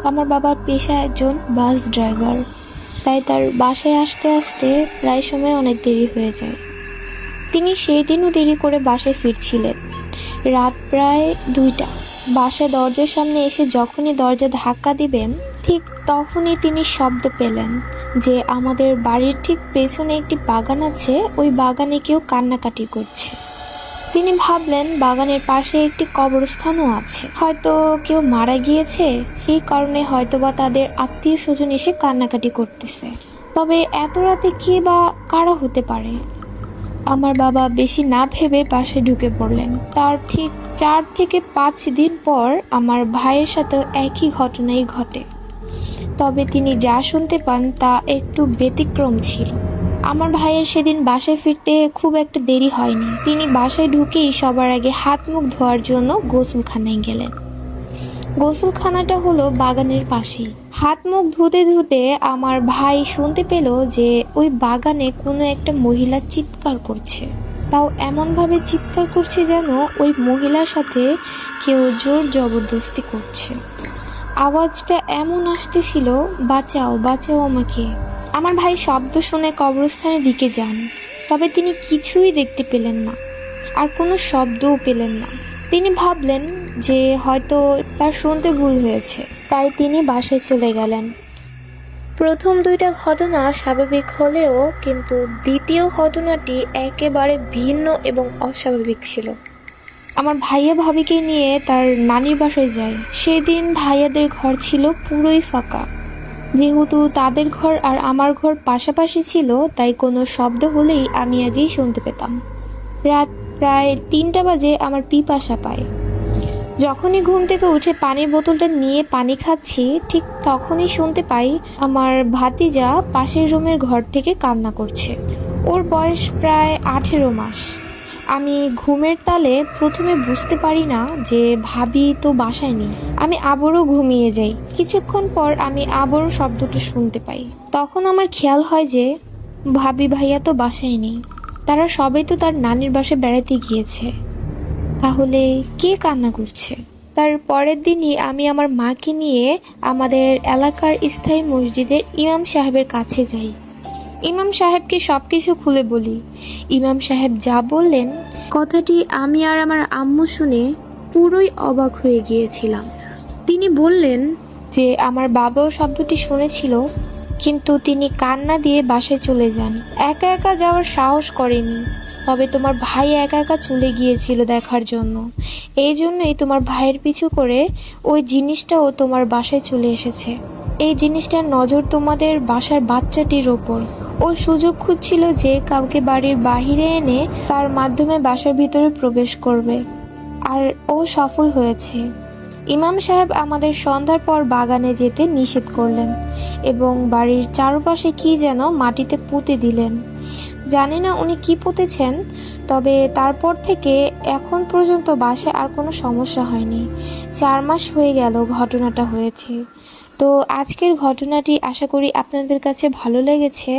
আমার বাবা পেশা একজন বাস ড্রাইভার, তাই তার বাসায় আসতে আসতে প্রায় সময় অনেক দেরি হয়ে যায়। তিনি সেই দিনও দেরি করে বাসায় ফিরছিলেন। রাত প্রায় 2টা। বাসায় দরজার সামনে এসে যখনই দরজা ধাক্কা দিবেন, ঠিক তখনই তিনি শব্দ পেলেন যে আমাদের বাড়ির ঠিক পেছনে একটি বাগান আছে, ওই বাগানে কেউ কান্নাকাটি করছে। তিনি ভাবলেন বাগানের পাশে একটি কবরস্থানও আছে, হয়তো কেউ মারা গিয়েছে, সেই কারণে হয়তোবা তাদের আত্মীয় স্বজন এসে কান্নাকাটি করতেছে। তবে এত রাতে কে বা কারা হতে পারে? আমার বাবা বেশি না ভেবে বাসায় ঢুকে পড়লেন। তার ঠিক 4 থেকে 5 দিন পর আমার ভাইয়ের সাথেও একই ঘটনাই ঘটে। তবে তিনি যা শুনতে পান তা একটু ব্যতিক্রম ছিল। আমার ভাইয়ের সেদিন বাসায় ফিরতে খুব একটা দেরি হয়নি। তিনি বাসায় ঢুকেই সবার আগে হাত মুখ ধোয়ার জন্য গোসলখানায় গেলেন। গোসলখানাটা হলো বাগানের পাশেই। হাত মুখ ধুতে ধুতে আমার ভাই শুনতে পেল যে ওই বাগানে কোনো একটা মহিলা চিৎকার করছে। তাও এমনভাবে চিৎকার করছে যেন ওই মহিলার সাথে কেউ জোর জবরদস্তি করছে। আওয়াজটা এমন আসতেছিল, বাঁচাও বাঁচাও আমাকে। আমার ভাই শব্দ শুনে কবরস্থানের দিকে যান, তবে তিনি কিছুই দেখতে পেলেন না, আর কোনো শব্দও পেলেন না। তিনি ভাবলেন যে হয়তো তার শুনতে ভুল হয়েছে, তাই তিনি বাসায় চলে গেলেন। প্রথম 2টা ঘটনা স্বাভাবিক হলেও কিন্তু দ্বিতীয় ঘটনাটি একেবারে ভিন্ন এবং অস্বাভাবিক ছিল। আমার ভাইয়া ভাবিকে নিয়ে তার নানির বাসায় যায়। সেদিন ভাইয়াদের ঘর ছিল পুরোই ফাঁকা। যেহেতু তাদের ঘর আর আমার ঘর পাশাপাশি ছিল, তাই কোনো শব্দ হলেই আমি আগেই শুনতে পেতাম। রাত প্রায় 3টা বাজে আমার পিপাসা পায়। যখনই ঘুম থেকে উঠে পানির বোতলটা নিয়ে পানি খাচ্ছি, ঠিক তখনই শুনতে পাই আমার ভাতিজা পাশের রুমের ঘর থেকে কান্না করছে। ওর বয়স প্রায় 18 মাস। আমি ঘুমের তালে প্রথমে বুঝতে পারি না যে ভাবি তো বাসায় নেই। আমি আবারও ঘুমিয়ে যাই। কিছুক্ষণ পর আমি আবারও শব্দটা শুনতে পাই। তখন আমার খেয়াল হয় যে ভাবি ভাইয়া তো বাসায় নেই, তারা সবাই তো তার নানির বাসায় বেড়াতে গিয়েছে। তাহলে কে কান্না করছে? তার পরের দিনই আমি আমার মাকে নিয়ে আমাদের এলাকার স্থায়ী মসজিদের ইমাম সাহেবের কাছে যাই। ইমাম সাহেবকে সবকিছু খুলে বলি। ইমাম সাহেব যা বললেন, কথাটি আমি আর আমার আম্মু শুনে পুরোই অবাক হয়ে গিয়েছিলাম। তিনি বললেন যে আমার বাবাও শব্দটি শুনেছিল, কিন্তু তিনি কান্না দিয়ে বাসায় চলে যান। একা একা যাওয়ার সাহস করেনি। তবে তোমার ভাই একা একা চলে গিয়েছিল দেখার জন্য। এই জন্যই তোমার ভাইয়ের পিছু করে ওই জিনিসটাও তোমার বাসায় চলে এসেছে। এই জিনিসটার নজর তোমাদের বাসার বাচ্চাটির ওপর। ও সুযোগ খুঁজছিল যে কাউকে বাড়ির বাহিরে এনে তার মাধ্যমে বাসার ভিতরে প্রবেশ করবে, আর ও সফল হয়েছে। ইমাম সাহেব আমাদের সন্ধ্যার পর বাগানে যেতে নিষেধ করলেন এবং বাড়ির চারপাশে কি যেন মাটিতে পুঁতে দিলেন। জানি না উনি কি পুঁতেছেন, তবে তারপর থেকে এখন পর্যন্ত বাসায় আর কোনো সমস্যা হয়নি। 4 মাস হয়ে গেল ঘটনাটা হয়েছে। তো আজকের ঘটনাটি আশা করি আপনাদের কাছে ভালো লেগেছে।